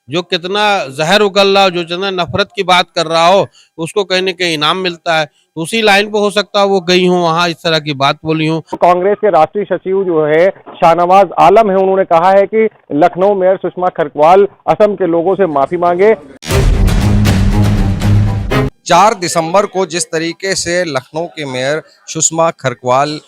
जो कितना जहर उगल रहा हो, जो जितना नफरत की बात कर रहा हो, उसको कहीं न कहीं इनाम मिलता है। तो उसी लाइन पे हो सकता है वो गई हूँ वहाँ, इस तरह की बात बोली हूँ। कांग्रेस के राष्ट्रीय सचिव जो है शाहनवाज आलम है, उन्होंने कहा है कि लखनऊ मेयर सुषमा खरकवाल असम के लोगों से माफी मांगे। 4 दिसंबर को जिस तरीके से लखनऊ के मेयर सुषमा खरकवाल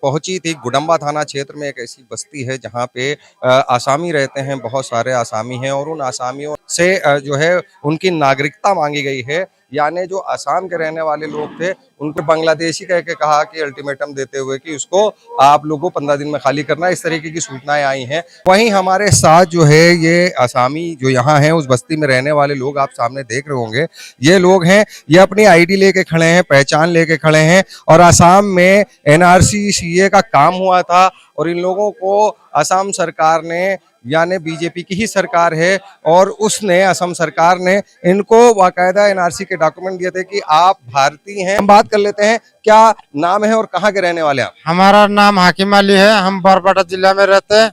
पहुंची थी, गुडम्बा थाना क्षेत्र में एक ऐसी बस्ती है जहां पे आसामी रहते हैं, बहुत सारे आसामी हैं और उन आसामियों से जो है उनकी नागरिकता मांगी गई है। यानी जो असम के रहने वाले लोग थे उनको बांग्लादेशी कह के कहा कि अल्टीमेटम देते हुए कि उसको आप लोगों को 15 दिन में खाली करना, इस तरीके की सूचनाएं आई हैं। वहीं हमारे साथ जो है ये आसामी जो यहाँ हैं, उस बस्ती में रहने वाले लोग आप सामने देख रहे होंगे, ये लोग हैं, ये अपनी आईडी लेके खड़े हैं, पहचान लेके खड़े हैं और असम में एनआरसी सीए का काम हुआ था और इन लोगों को असम सरकार ने, यानी बीजेपी की ही सरकार है और उसने, असम सरकार ने इनको बाकायदा एनआरसी के डॉक्यूमेंट दिए थे कि आप भारतीय हैं। हम बात कर लेते हैं, क्या नाम है और कहाँ के रहने वाले हैं आप? हमारा नाम हाकिम अली है, हम बरपेटा जिला में रहते हैं,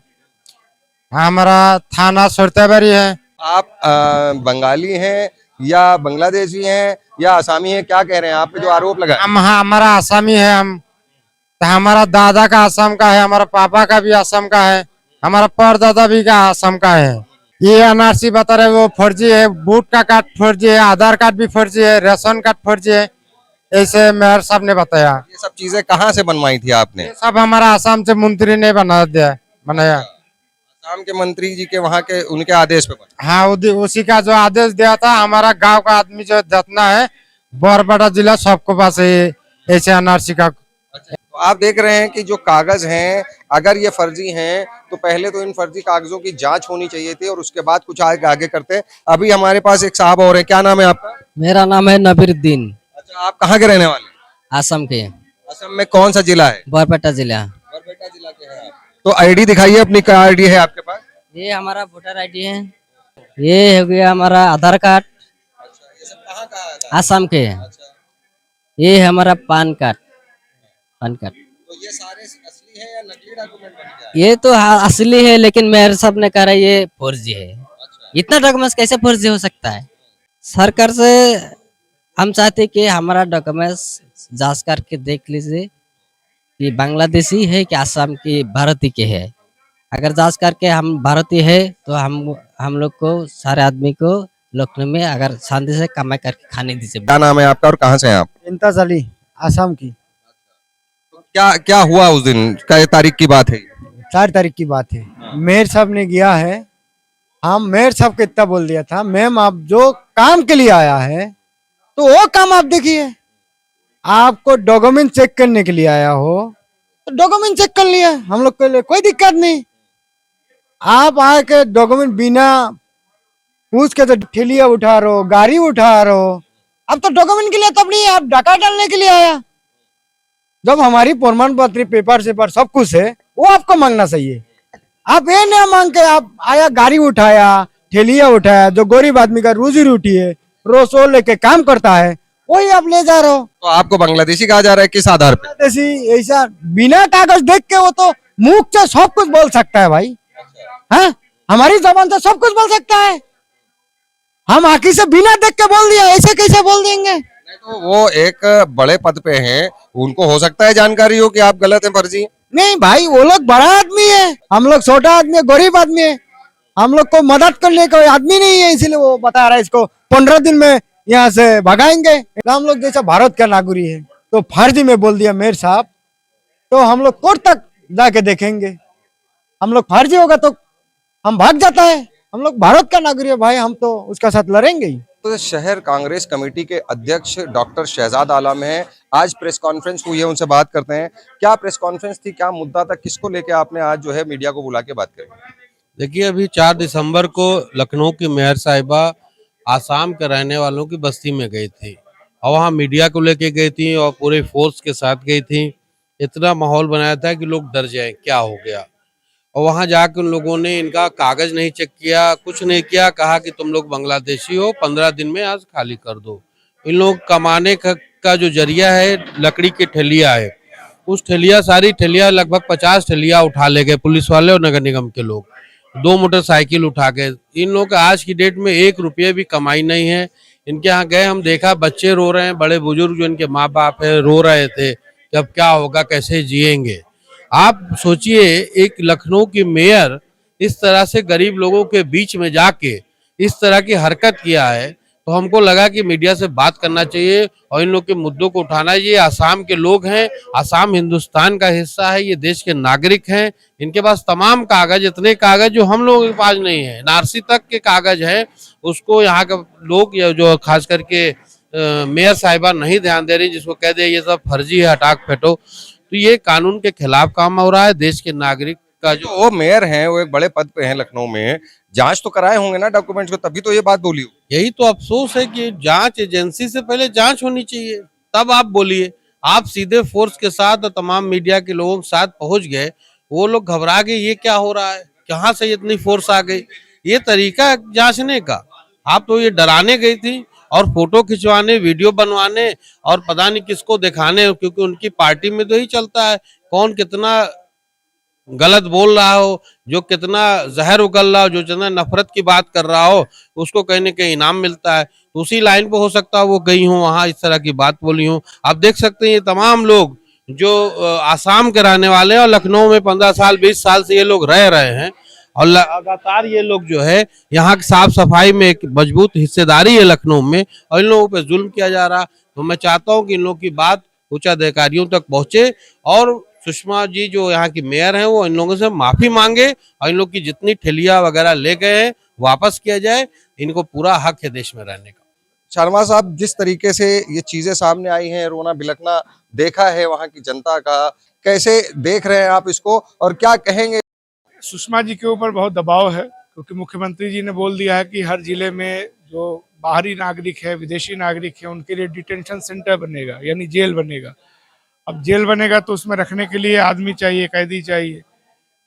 हमारा थाना सुरताबारी है। आप बंगाली हैं या बांग्लादेशी हैं या आसामी हैं, क्या कह रहे हैं आप पे जो आरोप लगा है? हमारा आसामी है, हम तो हमारा दादा का असम का है, हमारा पापा का भी असम का है, हमारा परदादा भी का असम का है। ये एनआरसी बता रहे वो फर्जी है, वोट का कार्ड फर्जी है, आधार कार्ड भी फर्जी है, राशन कार्ड फर्जी है, ऐसे मेयर साहब ने बताया। ये सब चीजें कहाँ से बनवाई थी आपने? ये सब हमारा असम से मंत्री ने बनाया। असम के मंत्री जी के वहाँ के उनके आदेश पे बना? हाँ, उसी का जो आदेश दिया था। हमारा गांव का आदमी जो जितना है बरपेटा जिला सबको पास है ऐसे एनआरसी का। तो आप देख रहे हैं कि जो कागज हैं, अगर ये फर्जी हैं तो पहले तो इन फर्जी कागजों की जांच होनी चाहिए थी और उसके बाद कुछ आगे करते। अभी हमारे पास एक साहब और है, क्या नाम है आपका? मेरा नाम है नबीरुद्दीन। अच्छा, आप कहाँ के रहने वाले? असम के। असम में कौन सा जिला है? बरपेटा जिला। बरपेटा जिला के हैं आप। तो आईडी दिखाइए अपनी, क्या आईडी है आपके पास? ये हमारा वोटर आईडी है, ये हो गया हमारा आधार कार्ड। अच्छा, ये सब कहाँ का है? असम के। अच्छा, ये हमारा पान कार्ड। तो ये सारे असली है या नकली डॉक्यूमेंट बन गया? ये तो असली है, लेकिन मेयर साहब ने कहा ये फर्जी है। अच्छा, इतना डॉक्यूमेंट्स कैसे फर्जी हो सकता है? सरकार से हम चाहते कि हमारा डॉक्यूमेंट्स जांच करके देख लीजिए कि बांग्लादेशी है कि असम की भारतीय के है। अगर जांच करके हम भारतीय है तो हम लोग को, सारे आदमी को लखनऊ में अगर शांति से कमाई करके खाने दीजिए। क्या नाम है आपका और कहाँ से हैं आप? इम्तियाज अली, असम की। तो क्या क्या हुआ उस दिन, क्या तारीख की बात है? 4 तारीख की बात है। मेयर साहब ने किया है, हम मेयर साहब को इतना बोल दिया था, मैम आप जो काम के लिए आया है तो वो काम आप देखिए। आपको डॉक्यूमेंट चेक करने के लिए आया हो तो डॉक्यूमेंट चेक कर लिया, हम लोग के लिए कोई दिक्कत नहीं। आप आके डॉक्यूमेंट बिना पूछ के तो ठेलिया उठा रहे हो, गाड़ी उठा रहे हो। अब तो डॉक्यूमेंट के लिए तब नहीं, आप डाका डालने के लिए आया। जब हमारी प्रमाण पत्र, पेपर सेपर सब कुछ है, वो आपको मांगना चाहिए। आप ये ना मांग के आप आया, गाड़ी उठाया, ठेलिया उठाया, जो गरीब आदमी का रोजी रोटी है, रोज वो लेके काम करता है, वही आप ले जा रहे हो। तो आपको बांग्लादेशी कहा जा रहा है, किस आधार पे? बांग्लादेशी ऐसा बिना कागज देख के वो तो मुंह से सब कुछ बोल सकता है भाई। हाँ, हमारी जबान से सब कुछ बोल सकता है। हम आखिर से बिना देख के बोल दिया, ऐसे कैसे बोल देंगे? नहीं, तो वो एक बड़े पद पे हैं, उनको हो सकता है जानकारी हो कि आप गलत हैं, फर्जी हैं। नहीं भाई, वो लोग बड़ा आदमी है, हम लोग छोटा आदमी है, गरीब आदमी है, हम लोग को मदद करने का आदमी नहीं है, इसीलिए वो बता रहा है इसको 15 दिन में यहाँ से भगाएंगे। हम लोग जैसा भारत का नागरिक है तो फर्जी में बोल दिया मेयर साहब, तो हम लोग कोर्ट तक जाके देखेंगे। हम लोग फर्जी होगा तो हम भाग जाता है, हम लोग भारत का नागरिक है भाई, हम तो उसका साथ लड़ेंगे ही। तो शहर कांग्रेस कमेटी के अध्यक्ष डॉक्टर शहजाद आलम हैं, आज प्रेस कॉन्फ्रेंस हुई है, उनसे बात करते हैं। क्या प्रेस कॉन्फ्रेंस थी, क्या मुद्दा था, किसको लेके आपने आज जो है मीडिया को बुला के बात करी? देखिए, अभी 4 दिसंबर को लखनऊ की मेयर साहिबा आसाम के रहने वालों की बस्ती में गई थी और वहाँ मीडिया को लेके गई थी और पूरे फोर्स के साथ गई थी। इतना माहौल बनाया था कि लोग डर जाएं क्या हो गया। और वहाँ जाकर उन लोगों ने इनका कागज नहीं चेक किया, कुछ नहीं किया, कहा कि तुम लोग बांग्लादेशी हो, 15 दिन में आज खाली कर दो। इन लोग कमाने का जो जरिया है लकड़ी की ठेलिया है, उस ठेलिया, सारी ठेलिया, लगभग 50 ठेलिया उठा ले गए पुलिस वाले और नगर निगम के लोग। दो मोटरसाइकिल उठा के। इन लोगों का आज की डेट में 1 रुपये भी कमाई नहीं है। इनके यहाँ गए, हम देखा बच्चे रो रहे हैं, बड़े बुजुर्ग जो इनके माँ बाप है रो रहे थे कि अब क्या होगा, कैसे जिएंगे। आप सोचिए, एक लखनऊ की मेयर इस तरह से गरीब लोगों के बीच में जाके इस तरह की हरकत किया है, तो हमको लगा कि मीडिया से बात करना चाहिए और इन लोग के मुद्दों को उठाना। ये आसाम के लोग हैं, आसाम हिंदुस्तान का हिस्सा है, ये देश के नागरिक हैं। इनके पास तमाम कागज, इतने कागज जो हम लोगों के पास नहीं है, एनआरसी तक के कागज है। उसको यहाँ के लोग, या जो खास करके मेयर साहिबा नहीं ध्यान दे रही, जिसको कह दे ये सब फर्जी है, हटाक फेंटो। तो ये कानून के खिलाफ काम हो रहा है। देश के नागरिक का जो जो वो मेयर हैं, वो एक बड़े पद पे हैं लखनऊ में, जांच तो कराए होंगे ना डॉक्यूमेंट्स को, तभी तो ये बात बोली हो। यही तो अफसोस है कि जांच एजेंसी से पहले जांच होनी चाहिए, तब आप बोलिए। आप सीधे फोर्स के साथ और तमाम मीडिया के लोगों के साथ पहुंच गए, वो लोग घबरा गए, ये क्या हो रहा है, कहाँ से इतनी फोर्स आ गई। ये तरीका जांचने का। आप तो ये डराने गई थी और फोटो खिंचवाने, वीडियो बनवाने और पता नहीं किसको दिखाने, क्योंकि उनकी पार्टी में तो यही चलता है, कौन कितना गलत बोल रहा हो, जो कितना जहर उगल रहा हो, जो जितना नफरत की बात कर रहा हो, उसको कहीं न कहीं इनाम मिलता है। तो उसी लाइन पे हो सकता है वो गई हूँ वहां, इस तरह की बात बोली हूँ। आप देख सकते हैं ये तमाम लोग जो आसाम के रहने वाले हैं और लखनऊ में 15 साल 20 साल से ये लोग रह रहे हैं, और लगातार ये लोग जो है यहाँ की साफ सफाई में एक मजबूत हिस्सेदारी है लखनऊ में, और इन लोगों पे जुल्म किया जा रहा। तो मैं चाहता हूँ कि इन लोगों की बात उच्च अधिकारियों तक पहुंचे और सुषमा जी जो यहाँ की मेयर हैं वो इन लोगों से माफी मांगे और इन लोग की जितनी ठेलिया वगैरह ले गए हैं वापस किया जाए। इनको पूरा हक है देश में रहने का। शर्मा साहब, जिस तरीके से ये चीजें सामने आई हैं, रोना बिलखना देखा है वहां की जनता का, कैसे देख रहे हैं आप इसको और क्या कहेंगे? सुषमा जी के ऊपर बहुत दबाव है, क्योंकि मुख्यमंत्री जी ने बोल दिया है कि हर जिले में जो बाहरी नागरिक है, विदेशी नागरिक है, उनके लिए डिटेंशन सेंटर बनेगा, यानी जेल बनेगा। अब जेल बनेगा तो उसमें रखने के लिए आदमी चाहिए, कैदी चाहिए।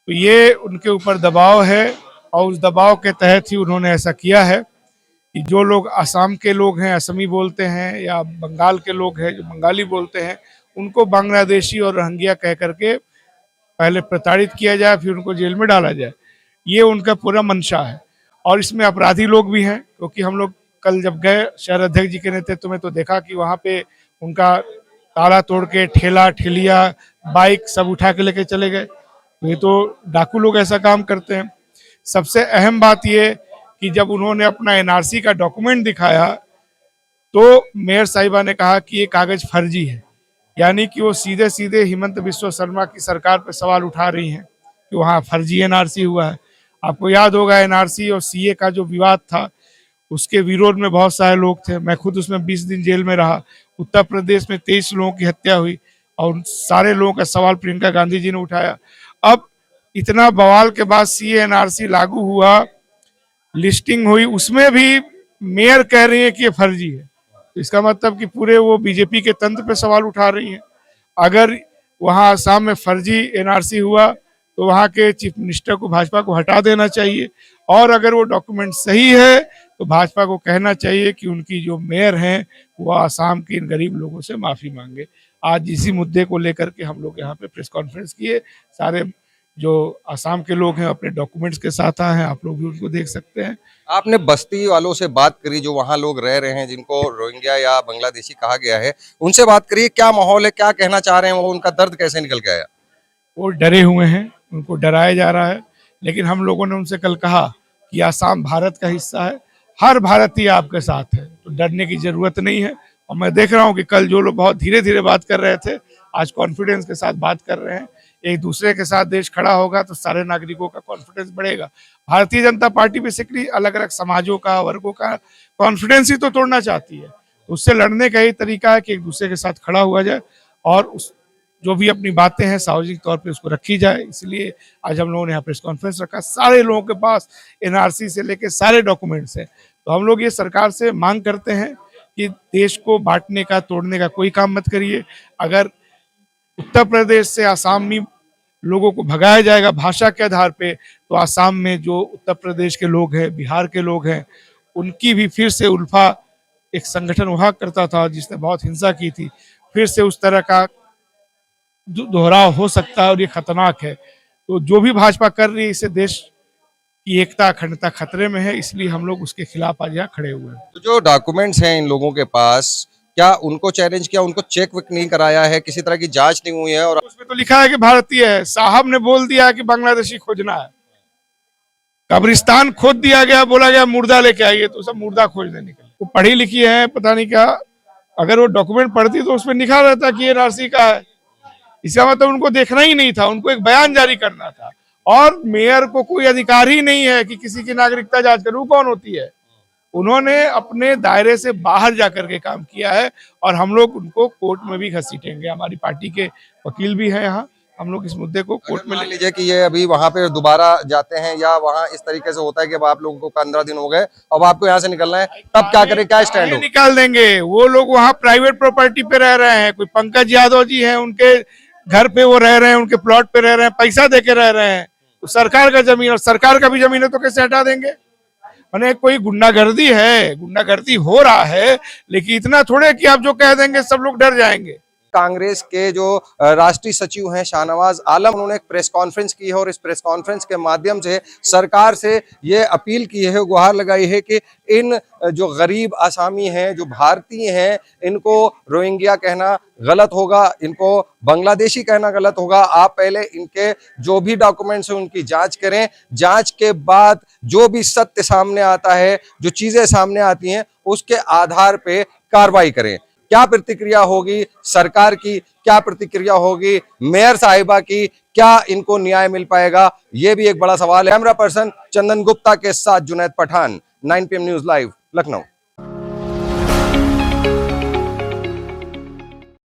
तो ये उनके ऊपर दबाव है और उस दबाव के तहत ही उन्होंने ऐसा किया है कि जो लोग आसाम के लोग हैं, असमी बोलते हैं, या बंगाल के लोग हैं जो बंगाली बोलते हैं, उनको बांग्लादेशी और रोहिंग्या कह करके पहले प्रताड़ित किया जाए, फिर उनको जेल में डाला जाए। ये उनका पूरा मंशा है। और इसमें अपराधी लोग भी हैं, क्योंकि हम लोग कल जब गए शहर अध्यक्ष जी के नेतृत्व में तो देखा कि वहाँ पे उनका ताला तोड़ के ठेला ठेलिया बाइक सब उठा के लेके चले गए। तो ये तो डाकू लोग ऐसा काम करते हैं। सबसे अहम बात ये कि जब उन्होंने अपना एनआरसी का डॉक्यूमेंट दिखाया तो मेयर साहिबा ने कहा कि ये कागज फर्जी है, यानी कि वो सीधे सीधे हिमंत बिस्वा शर्मा की सरकार पर सवाल उठा रही हैं कि वहाँ फर्जी एनआरसी हुआ है। आपको याद होगा एनआरसी और सीए का जो विवाद था, उसके विरोध में बहुत सारे लोग थे। मैं खुद उसमें 20 दिन जेल में रहा। उत्तर प्रदेश में 23 लोगों की हत्या हुई और उन सारे लोगों का सवाल प्रियंका गांधी जी ने उठाया। अब इतना बवाल के बाद सीए एनआरसी लागू हुआ, लिस्टिंग हुई, उसमें भी मेयर कह रही है कि ये फर्जी है। तो इसका मतलब कि पूरे वो बीजेपी के तंत्र पे सवाल उठा रही हैं। अगर वहाँ आसाम में फर्जी एनआरसी हुआ तो वहाँ के चीफ मिनिस्टर को, भाजपा को हटा देना चाहिए, और अगर वो डॉक्यूमेंट सही है तो भाजपा को कहना चाहिए कि उनकी जो मेयर हैं वो आसाम के इन गरीब लोगों से माफ़ी मांगे। आज इसी मुद्दे को लेकर के हम लोग यहाँ पे प्रेस कॉन्फ्रेंस किए। सारे जो आसाम के लोग हैं अपने डॉक्यूमेंट्स के साथ आए हैं, आप लोग भी उनको देख सकते हैं। आपने बस्ती वालों से बात करी, जो वहां लोग रह रहे हैं, जिनको रोहिंग्या या बांग्लादेशी कहा गया है, उनसे बात करिए। क्या माहौल है, क्या कहना चाह रहे हैं वो, उनका दर्द कैसे निकल के आया? वो डरे हुए हैं, उनको डराया जा रहा है। लेकिन हम लोगों ने उनसे कल कहा कि आसाम भारत का हिस्सा है, हर भारतीय आपके साथ है, तो डरने की जरूरत नहीं है। और मैं देख रहा हूँ कि कल जो लोग बहुत धीरे धीरे बात कर रहे थे, आज कॉन्फिडेंस के साथ बात कर रहे हैं। एक दूसरे के साथ देश खड़ा होगा तो सारे नागरिकों का कॉन्फिडेंस बढ़ेगा। भारतीय जनता पार्टी बेसिकली अलग अलग समाजों का, वर्गों का कॉन्फिडेंस ही तो तोड़ना चाहती है। उससे लड़ने का ही तरीका है कि एक दूसरे के साथ खड़ा हुआ जाए और उस जो भी अपनी बातें हैं सार्वजनिक तौर पे उसको रखी जाए। इसलिए आज हम लोगों ने यहाँ प्रेस कॉन्फ्रेंस रखा। सारे लोगों के पास एनआरसी से लेके सारे डॉक्यूमेंट्स हैं। तो हम लोग ये सरकार से मांग करते हैं कि देश को बांटने का, तोड़ने का कोई काम मत करिए। अगर उत्तर प्रदेश से आसामी लोगों को भगाया जाएगा भाषा के आधार पे, तो आसाम में जो उत्तर प्रदेश के लोग हैं, बिहार के लोग हैं, उनकी भी फिर से उल्फा एक संगठन हुआ करता था जिसने बहुत हिंसा की थी, फिर से उस तरह का दोहराव हो सकता है और ये खतरनाक है। तो जो भी भाजपा कर रही है इससे देश की एकता अखंडता खतरे में है, इसलिए हम लोग उसके खिलाफ आज यहाँ खड़े हुए हैं। तो जो डॉक्यूमेंट्स हैं इन लोगों के पास, क्या उनको चैलेंज किया, उनको चेक विक नहीं कराया है, किसी तरह की जांच नहीं हुई है? और उसमें तो लिखा है कि भारतीय है, साहब ने बोल दिया कि बांग्लादेशी खोजना है, कब्रिस्तान खोद दिया गया, बोला गया मुर्दा लेके आइए, तो सब मुर्दा खोजने निकले। वो पढ़ी लिखी है, पता नहीं क्या, अगर वो डॉक्यूमेंट पढ़ती तो उसमें लिखा रहता कि ये NRC का है। इसका मतलब उनको देखना ही नहीं था, उनको एक बयान जारी करना था। और मेयर को कोई अधिकार ही नहीं है कि किसी की नागरिकता जांच करे, वो कौन होती है? उन्होंने अपने दायरे से बाहर जाकर के काम किया है और हम लोग उनको कोर्ट में भी घसीटेंगे। हमारी पार्टी के वकील भी हैं यहाँ, हम लोग इस मुद्दे को कोर्ट में मान लीजिए कि ये अभी वहां पे दोबारा जाते हैं या वहां इस तरीके से होता है कि अब आप लोगों को 15 दिन हो गए, अब आपको यहाँ से निकलना है, तब क्या करें, क्या स्टैंड हो? निकाल देंगे। वो लोग वहाँ प्राइवेट प्रॉपर्टी पे रह रहे हैं, कोई पंकज यादव जी हैं, उनके घर पे वो रह रहे हैं, उनके प्लॉट पे रह रहे हैं, पैसा दे के रह रहे हैं। तो सरकार का जमीन, और सरकार का भी जमीन है तो कैसे हटा देंगे? मैंने कोई गुंडागर्दी है, गुंडागर्दी हो रहा है, लेकिन इतना थोड़े कि आप जो कह देंगे सब लोग डर जाएंगे। कांग्रेस के जो राष्ट्रीय सचिव हैं शाहनवाज आलम, उन्होंने एक प्रेस कॉन्फ्रेंस की है और इस प्रेस कॉन्फ्रेंस के माध्यम से सरकार से ये अपील की है, गुहार लगाई है कि इन जो गरीब आसामी हैं, जो भारतीय हैं, इनको रोहिंग्या कहना गलत होगा, इनको बांग्लादेशी कहना गलत होगा। आप पहले इनके जो भी डॉक्यूमेंट्स हैं उनकी जांच करें, जांच के बाद जो भी सत्य सामने आता है, जो चीजें सामने आती हैं, उसके आधार पे कार्रवाई करें। क्या प्रतिक्रिया होगी सरकार की, क्या प्रतिक्रिया होगी मेयर साहिबा की, क्या इनको न्याय मिल पाएगा, ये भी एक बड़ा सवाल है। कैमरा पर्सन चंदन गुप्ता के साथ Junaid Pathan, 9 PM news live, Lucknow.